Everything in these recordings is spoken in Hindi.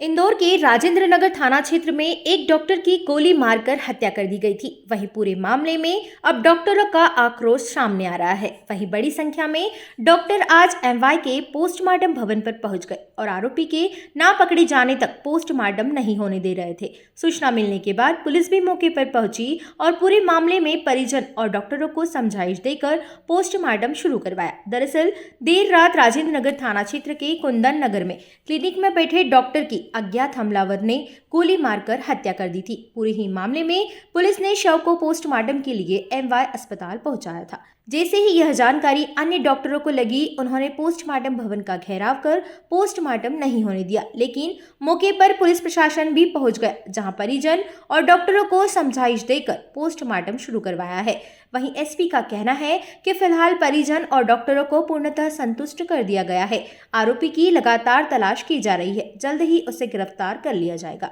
इंदौर के राजेंद्र नगर थाना क्षेत्र में एक डॉक्टर की गोली मारकर हत्या कर दी गई थी। वहीं पूरे मामले में अब डॉक्टरों का आक्रोश सामने आ रहा है। वहीं बड़ी संख्या में डॉक्टर आज एमवाई के पोस्टमार्टम भवन पर पहुंच गए और आरोपी के ना पकड़े जाने तक पोस्टमार्टम नहीं होने दे रहे थे। सूचना मिलने के बाद पुलिस भी मौके पर पहुंची और पूरे मामले में परिजन और डॉक्टरों को समझाइश देकर पोस्टमार्टम शुरू करवाया। दरअसल देर रात राजेंद्र नगर थाना क्षेत्र के कुंदन नगर में क्लिनिक में बैठे डॉक्टर की अज्ञात हमलावर ने गोली मारकर हत्या कर दी थी। पूरे ही मामले में पुलिस ने शव को पोस्टमार्टम के लिए एमवाई अस्पताल पहुंचाया था। जैसे ही यह जानकारी अन्य डॉक्टरों को लगी, उन्होंने पोस्टमार्टम भवन का घेराव कर पोस्टमार्टम नहीं होने दिया, लेकिन मौके पर पुलिस प्रशासन भी पहुंच गया, जहां परिजन और डॉक्टरों को समझाइश देकर पोस्टमार्टम शुरू करवाया है। वहीं एसपी का कहना है कि फिलहाल परिजन और डॉक्टरों को पूर्णतः संतुष्ट कर दिया गया है। आरोपी की लगातार तलाश की जा रही है, जल्द ही उसे गिरफ्तार कर लिया जाएगा।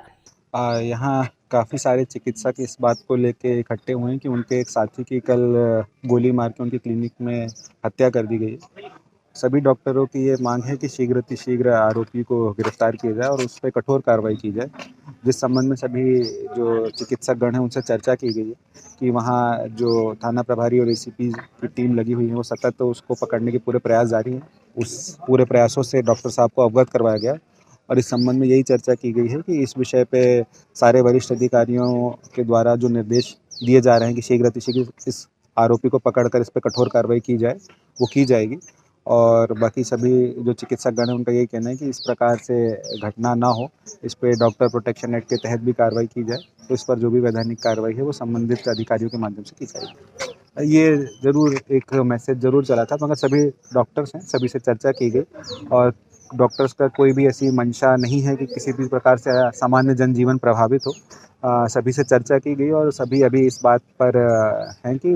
यहाँ काफ़ी सारे चिकित्सक इस बात को लेके इकट्ठे हुए हैं कि उनके एक साथी की कल गोली मार के उनकी क्लिनिक में हत्या कर दी गई। सभी डॉक्टरों की ये मांग है कि शीघ्र आरोपी को गिरफ्तार किया जाए और उस पर कठोर कार्रवाई की जाए। जिस संबंध में सभी जो चिकित्सक गण हैं उनसे चर्चा की गई है कि वहाँ जो थाना प्रभारी और एसीपी की टीम लगी हुई है वो सतत तो उसको पकड़ने के पूरे प्रयास जारी हैं। उस पूरे प्रयासों से डॉक्टर साहब को अवगत करवाया गया और इस संबंध में यही चर्चा की गई है कि इस विषय पे सारे वरिष्ठ अधिकारियों के द्वारा जो निर्देश दिए जा रहे हैं कि शीघ्र इस आरोपी को पकड़कर इस पर कठोर कार्रवाई की जाए, वो की जाएगी। और बाकी सभी जो चिकित्सक गण हैं उनका यही कहना है कि इस प्रकार से घटना ना हो, इस पे डॉक्टर प्रोटेक्शन एक्ट के तहत भी कार्रवाई की जाए। तो इस पर जो भी वैधानिक कार्रवाई है वो संबंधित अधिकारियों के माध्यम से की जाएगी। ये ज़रूर एक मैसेज ज़रूर चला था, मगर सभी डॉक्टर्स हैं, सभी से चर्चा की गई और डॉक्टर्स का कोई भी ऐसी मंशा नहीं है कि किसी भी प्रकार से सामान्य जनजीवन प्रभावित हो। सभी से चर्चा की गई और सभी अभी इस बात पर हैं कि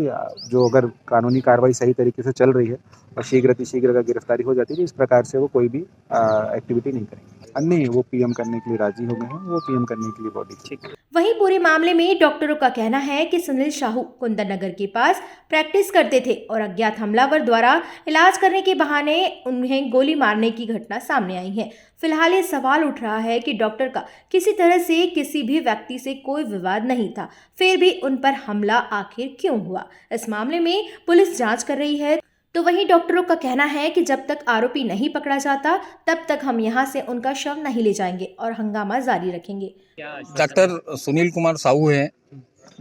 जो अगर कानूनी कार्रवाई सही तरीके से चल रही है और शीघ्र का गिरफ्तारी हो जाती है, इस प्रकार से वो कोई भी एक्टिविटी नहीं करेंगे। नहीं, वो पीएम करने के लिए राजी हो गए हैं, वो पीएम करने के लिए बॉडी ठीक। वहीं पूरे मामले में डॉक्टरों का कहना है कि सुनील साहू कुंदन नगर के पास प्रैक्टिस करते थे और अज्ञात हमलावर द्वारा इलाज करने के बहाने उन्हें गोली मारने की घटना सामने आई है। फिलहाल ये सवाल उठ रहा है कि डॉक्टर का किसी तरह से किसी भी व्यक्ति से कोई विवाद नहीं था, फिर भी उन पर हमला आखिर क्यों हुआ। इस मामले में पुलिस जांच कर रही है। तो वहीं डॉक्टरों का कहना है कि जब तक आरोपी नहीं पकड़ा जाता तब तक हम यहां से उनका शव नहीं ले जाएंगे और हंगामा जारी रखेंगे। डॉक्टर सुनील कुमार साहू हैं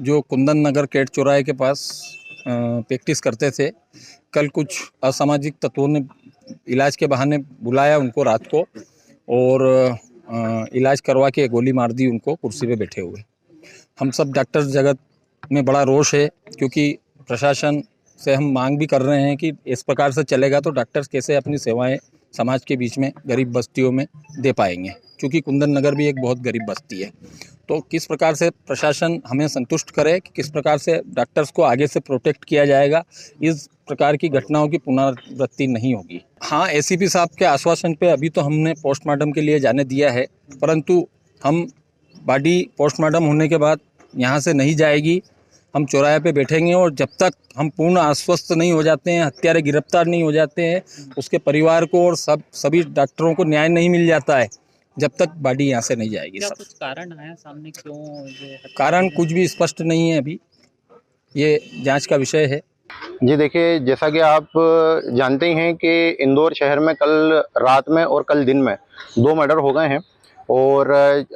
जो कुंदन नगर केट चौराहे के पास प्रैक्टिस करते थे। कल कुछ असामाजिक तत्वों ने इलाज के बहाने बुलाया उनको रात को और इलाज करवा के गोली मार दी उनको कुर्सी पे बैठे हुए। हम सब डॉक्टर जगत में बड़ा रोष है, क्योंकि प्रशासन से हम मांग भी कर रहे हैं कि इस प्रकार से चलेगा तो डॉक्टर्स कैसे अपनी सेवाएं समाज के बीच में गरीब बस्तियों में दे पाएंगे, क्योंकि कुंदन नगर भी एक बहुत गरीब बस्ती है। तो किस प्रकार से प्रशासन हमें संतुष्ट करे कि किस प्रकार से डॉक्टर्स को आगे से प्रोटेक्ट किया जाएगा, इस प्रकार की घटनाओं की पुनरावृत्ति नहीं होगी। हाँ, एसीपी साहब के आश्वासन पे अभी तो हमने पोस्टमार्टम के लिए जाने दिया है, परंतु हम बॉडी पोस्टमार्टम होने के बाद यहाँ से नहीं जाएगी। हम चौराहे पे बैठेंगे और जब तक हम पूर्ण आश्वस्त नहीं हो जाते हैं, हत्यारे गिरफ्तार नहीं हो जाते हैं, उसके परिवार को और सभी डॉक्टरों को न्याय नहीं मिल जाता है, जब तक बॉडी यहाँ से नहीं जाएगी। क्या कुछ कारण आया सामने, क्यों कारण कुछ भी स्पष्ट नहीं है, अभी ये जांच का विषय है। जी देखिए, जैसा कि आप जानते ही हैं कि इंदौर शहर में कल रात में और कल दिन में 2 मर्डर हो गए हैं और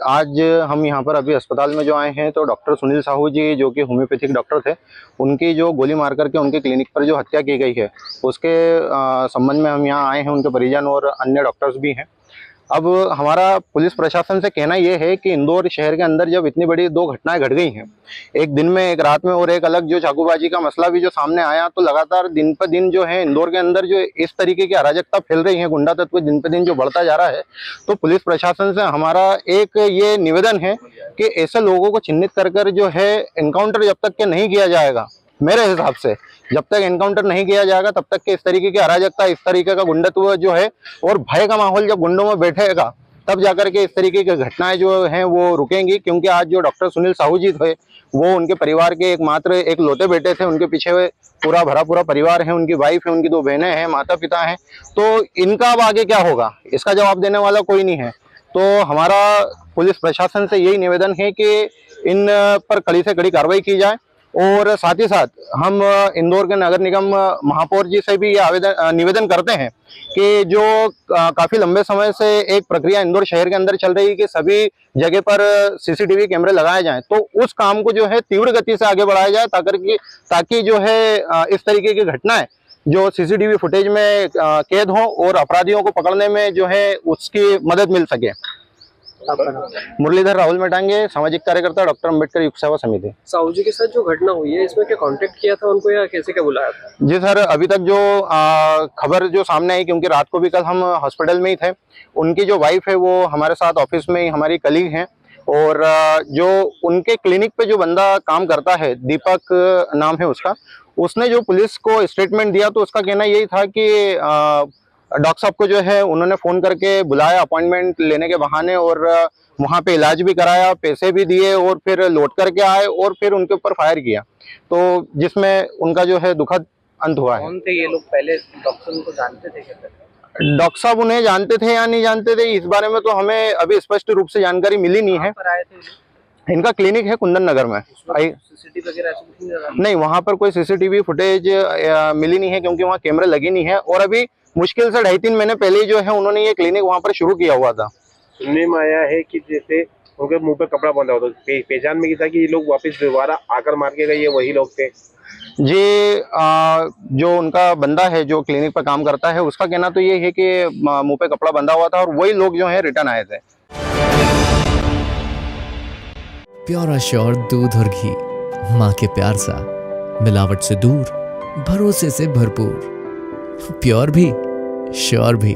आज हम यहाँ पर अभी अस्पताल में जो आए हैं तो डॉक्टर सुनील साहू जी जो कि होम्योपैथिक डॉक्टर थे, उनकी जो गोली मार करके उनके क्लिनिक पर जो हत्या की गई है उसके संबंध में हम यहाँ आए हैं। उनके परिजन और अन्य डॉक्टर्स भी हैं। अब हमारा पुलिस प्रशासन से कहना यह है कि इंदौर शहर के अंदर जब इतनी बड़ी 2 घटनाएं घट गई हैं, एक दिन में एक रात में और एक अलग जो चाकूबाजी का मसला भी जो सामने आया, तो लगातार दिन पर दिन जो है इंदौर के अंदर जो इस तरीके की अराजकता फैल रही है, गुंडा तत्व दिन पर दिन जो बढ़ता जा रहा है, तो पुलिस प्रशासन से हमारा एक ये निवेदन है कि ऐसे लोगों को चिन्हित कर कर जो है एनकाउंटर जब तक के नहीं किया जाएगा, मेरे हिसाब से जब तक एनकाउंटर नहीं किया जाएगा तब तक के इस तरीके की अराजकता, इस तरीके का गुंडत्व जो है और भय का माहौल जब गुंडों में बैठेगा तब जाकर के इस तरीके की घटनाएं जो हैं वो रुकेंगी। क्योंकि आज जो डॉक्टर सुनील साहू जी थे वो उनके परिवार के एकमात्र एक लौते बेटे थे, उनके पीछे पूरा परिवार है, उनकी वाइफ है, उनकी 2 बहनें हैं, माता पिता हैं। तो इनका अब आगे क्या होगा इसका जवाब देने वाला कोई नहीं है। तो हमारा पुलिस प्रशासन से यही निवेदन है कि इन पर कड़ी से कड़ी कार्रवाई की जाए। और साथ ही साथ हम इंदौर के नगर निगम महापौर जी से भी ये निवेदन करते हैं कि जो काफी लंबे समय से एक प्रक्रिया इंदौर शहर के अंदर चल रही है कि सभी जगह पर सीसीटीवी कैमरे लगाए जाएं, तो उस काम को जो है तीव्र गति से आगे बढ़ाया जाए ताकि जो है इस तरीके की घटनाएं जो सीसीटीवी फुटेज में कैद हो और अपराधियों को पकड़ने में जो है उसकी मदद मिल सके। मुरलीधर राहुल मेटांगे, सामाजिक कार्यकर्ता, डॉक्टर अम्बेडकर युग सेवा समिति। साहू जी के साथ जो घटना हुई है इसमें क्या कांटेक्ट किया था उनको या कैसे क्या बुलाया था? जी सर, अभी तक जो खबर जो सामने आई, क्योंकि रात को भी कल हम हॉस्पिटल में ही थे, उनकी जो वाइफ है वो हमारे साथ ऑफिस में ही हमारी कलीग हैं और जो उनके क्लिनिक पे जो बंदा काम करता है, दीपक नाम है उसका, उसने जो पुलिस को स्टेटमेंट दिया तो उसका कहना यही था कि डॉक्टर साहब को जो है उन्होंने फोन करके बुलाया अपॉइंटमेंट लेने के बहाने और वहां पे इलाज भी कराया, पैसे भी दिए और फिर लौट करके आए और फिर उनके ऊपर फायर किया, तो जिसमें उनका जो है दुखद अंत हुआ है। कौन थे ये लोग? पहले डॉक्टर को जानते थे क्या? डॉक्टर साहब उन्हें जानते थे या नहीं जानते थे इस बारे में तो हमें अभी स्पष्ट रूप से जानकारी मिली नहीं है। पर आए थे इनका क्लिनिक है कुंदन नगर में। सीसीटीवी वगैरह ऐसा कुछ नहीं लगा? नहीं, वहां पर कोई सीसीटीवी फुटेज मिली नहीं है क्योंकि वहाँ कैमरे लगे नहीं है और अभी मुश्किल से 2.5-3 महीने पहले ही जो है उन्होंने ये क्लिनिक वहाँ पर शुरू किया हुआ था। सुनने में आया है कि जैसे उनके मुंह पे कपड़ा बांधा हुआ था, पहचान में था कि ये लोग वापस दोबारा आकर मार के गए, ये वही लोग थे। ये जो उनका बंदा है जो क्लिनिक पर काम करता है उसका कहना तो ये है कि मुंह पे कपड़ा बंधा हुआ था और वही लोग जो है रिटर्न आए थे। प्योर श्योर दूध और घी, माँ के प्यार सा, मिलावट से दूर, भरोसे से भरपूर, प्योर भी श्योर भी।